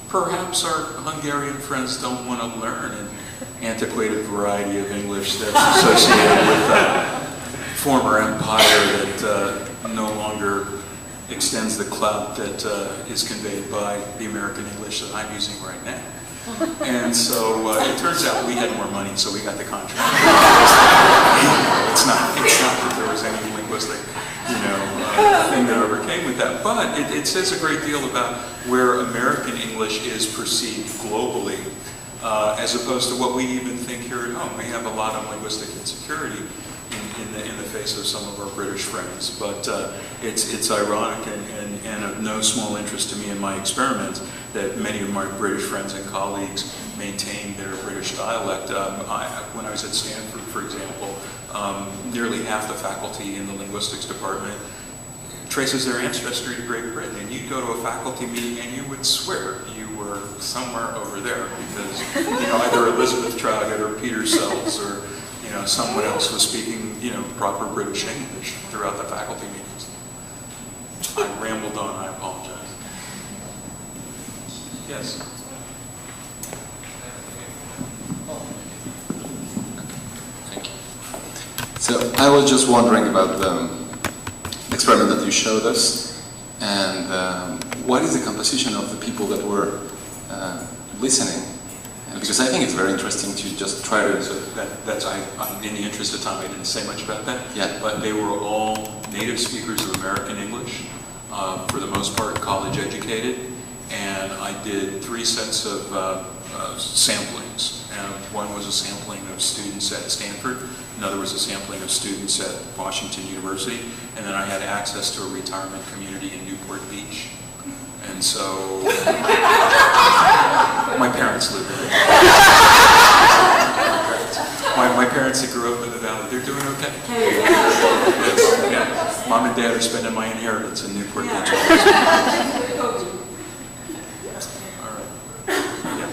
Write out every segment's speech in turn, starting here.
perhaps our Hungarian friends don't want to learn an antiquated variety of English that's associated with a former empire that no longer extends the clout that is conveyed by the American English that I'm using right now. And so it turns out we had more money, so we got the contract. It's not that there was any linguistic, thing that overcame with that, but it says a great deal about where American English is perceived globally, as opposed to what we even think here at home. We have a lot of linguistic insecurity in the face of some of our British friends, but it's ironic and of no small interest to me in my experiment that many of my British friends and colleagues maintain their British dialect. When I was at Stanford, for example, nearly half the faculty in the linguistics department traces their ancestry to Great Britain, and you'd go to a faculty meeting and you would swear you were somewhere over there because either Elizabeth Traugott or Peter Sells or someone else was speaking proper British English throughout the faculty meetings. I rambled on, I apologize. Yes? Thank you. So I was just wondering about the experiment that you showed us, and what is the composition of the people that were listening? Because I think it's very interesting to just try to... So in the interest of time, I didn't say much about that. Yeah. But they were all native speakers of American English, for the most part college educated, and I did 3 sets of samplings. One was a sampling of students at Stanford, another was a sampling of students at Washington University, and then I had access to a retirement community in Newport Beach. And so, my parents lived there. My parents that grew up in the valley, they're doing okay. Yes, yeah. Mom and Dad are spending my inheritance in Newport Beach. All right. Yeah.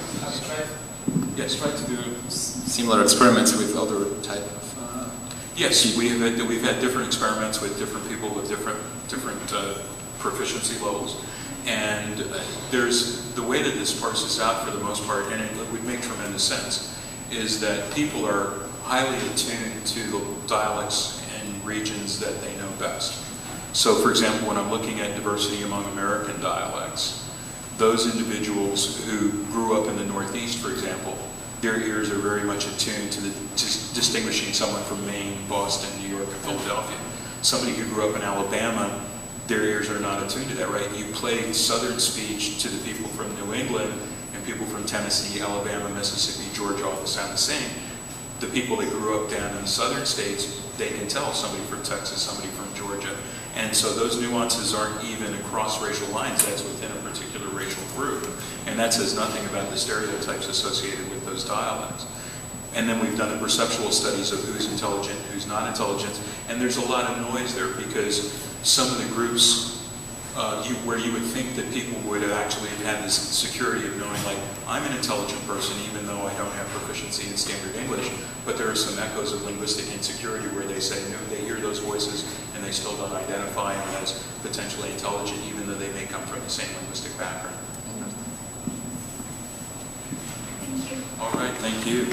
Yes. Try to do similar experiments with other type of... Yes, we've had different experiments with different people with different proficiency levels. And there's the way that this parses out for the most part, and it would make tremendous sense, is that people are highly attuned to the dialects and regions that they know best. So for example, when I'm looking at diversity among American dialects, those individuals who grew up in the Northeast, for example, their ears are very much attuned to distinguishing someone from Maine, Boston, New York, and Philadelphia. Somebody who grew up in Alabama, their ears are not attuned to that, right? You play Southern speech to the people from New England and people from Tennessee, Alabama, Mississippi, Georgia, all sound the same. The people that grew up down in the southern states, they can tell somebody from Texas, somebody from Georgia. And so those nuances aren't even across racial lines, that's within a particular racial group. And that says nothing about the stereotypes associated with those dialects. And then we've done the perceptual studies of who's intelligent, who's not intelligent, and there's a lot of noise there because some of the groups where you would think that people would have actually had this security of knowing, like, I'm an intelligent person even though I don't have proficiency in standard English, but there are some echoes of linguistic insecurity where they say, no, they hear those voices and they still don't identify them as potentially intelligent even though they may come from the same linguistic background. Thank you. All right, thank you.